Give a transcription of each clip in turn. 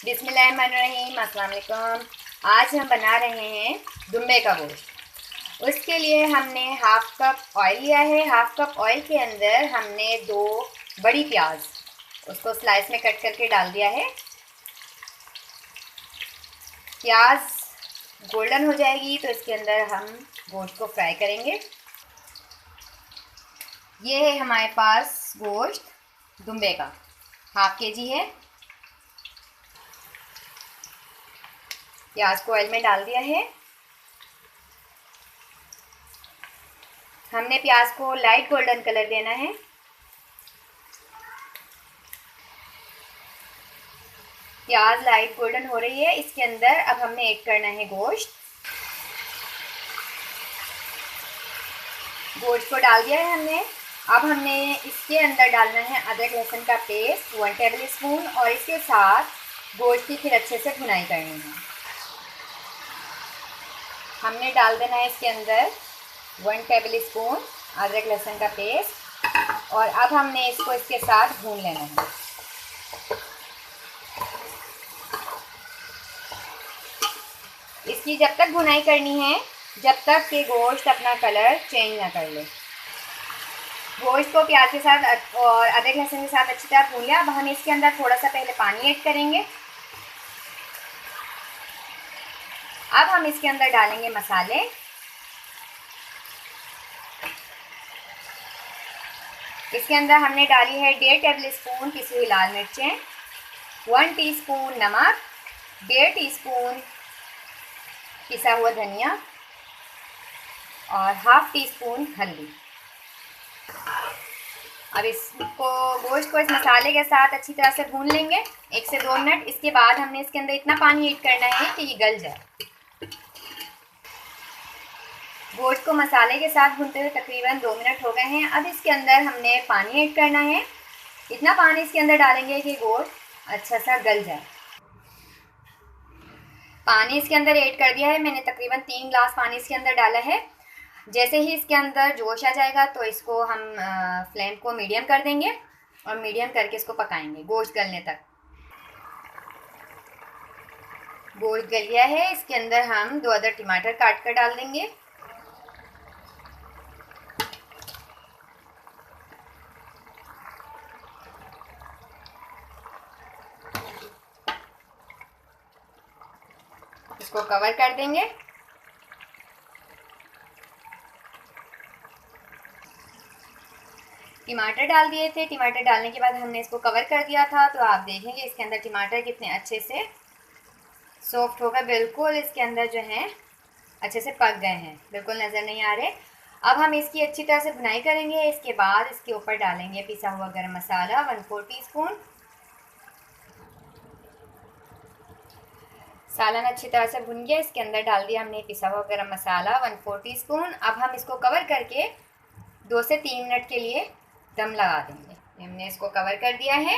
बिस्मिल्लाहिर्रहमानिर्रहीम, अस्सलाम वालेकुम। आज हम बना रहे हैं दुम्बे का गोश्त। उसके लिए हमने हाफ़ कप ऑयल लिया है। हाफ़ कप ऑयल के अंदर हमने 2 बड़ी प्याज उसको स्लाइस में कट करके डाल दिया है। प्याज गोल्डन हो जाएगी तो इसके अंदर हम गोश्त को फ्राई करेंगे। ये है हमारे पास गोश्त दुम्बे का, हाफ़ केजी है। प्याज को ऑयल में डाल दिया है। हमने प्याज को लाइट गोल्डन कलर देना है। प्याज लाइट गोल्डन हो रही है। इसके अंदर अब हमने ऐड करना है गोश्त। गोश्त को डाल दिया है हमने। अब हमने इसके अंदर डालना है अदरक लहसुन का पेस्ट 1 टेबल स्पून, और इसके साथ गोश्त की फिर अच्छे से भुनाई करनी है। हमने डाल देना है इसके अंदर 1 टेबल स्पून अदरक लहसुन का पेस्ट, और अब हमने इसको इसके साथ भून लेना है। इसकी जब तक भुनाई करनी है जब तक कि गोश्त अपना कलर चेंज ना कर ले। गोश्त को प्याज के साथ और अदरक लहसुन के साथ अच्छी तरह भून लिया। अब हम इसके अंदर थोड़ा सा पहले पानी ऐड करेंगे। अब हम इसके अंदर डालेंगे मसाले। इसके अंदर हमने डाली है 1.5 टेबल स्पून पिसी हुई लाल मिर्चें, 1 टीस्पून नमक, 1.5 टीस्पून पिसा हुआ धनिया और हाफ़ टी स्पून हल्दी। अब इसको गोश्त को इस मसाले के साथ अच्छी तरह से भून लेंगे 1 से 2 मिनट। इसके बाद हमने इसके अंदर इतना पानी ऐड करना है कि ये गल जाए। गोश्त को मसाले के साथ भूनते हुए तकरीबन 2 मिनट हो गए हैं। अब इसके अंदर हमने पानी ऐड करना है। इतना पानी इसके अंदर डालेंगे कि गोश्त अच्छा सा गल जाए। पानी इसके अंदर ऐड कर दिया है मैंने, तकरीबन 3 गिलास पानी इसके अंदर डाला है। जैसे ही इसके अंदर जोश आ जाएगा तो इसको हम फ्लेम को मीडियम कर देंगे और मीडियम करके इसको पकाएंगे गोश्त गलने तक। गोश्त गल गया है। इसके अंदर हम 2 अदर टमाटर काट कर डाल देंगे। इसको कवर कर देंगे। टमाटर डाल दिए थे। टमाटर डालने के बाद हमने इसको कवर कर दिया था, तो आप देखेंगे इसके अंदर टमाटर कितने अच्छे से सॉफ्ट होकर बिल्कुल इसके अंदर जो है अच्छे से पक गए हैं, बिल्कुल नज़र नहीं आ रहे। अब हम इसकी अच्छी तरह से भुनाई करेंगे। इसके बाद इसके ऊपर डालेंगे पिसा हुआ गरम मसाला 1/4 टीस्पून। सालन अच्छी तरह से भुन गया। इसके अंदर डाल दिया हमने पिसा हुआ गरम मसाला 1/4 टीस्पून। अब हम इसको कवर करके 2 से 3 मिनट के लिए दम लगा देंगे। हमने इसको कवर कर दिया है।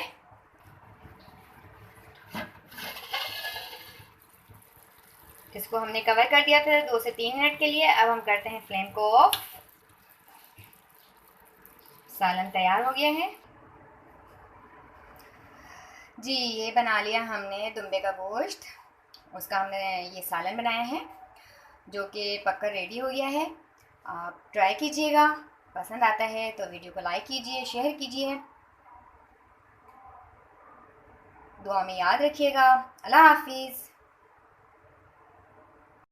इसको हमने कवर कर दिया था 2 से 3 मिनट के लिए। अब हम करते हैं फ्लेम को ऑफ। सालन तैयार हो गया है जी। ये बना लिया हमने दुम्बे का गोश्त। उसका हमने ये सालन बनाया है जो कि पककर रेडी हो गया है। आप ट्राई कीजिएगा। पसंद आता है तो वीडियो को लाइक कीजिए, शेयर कीजिए। दुआ में याद रखिएगा। अल्लाह हाफिज़।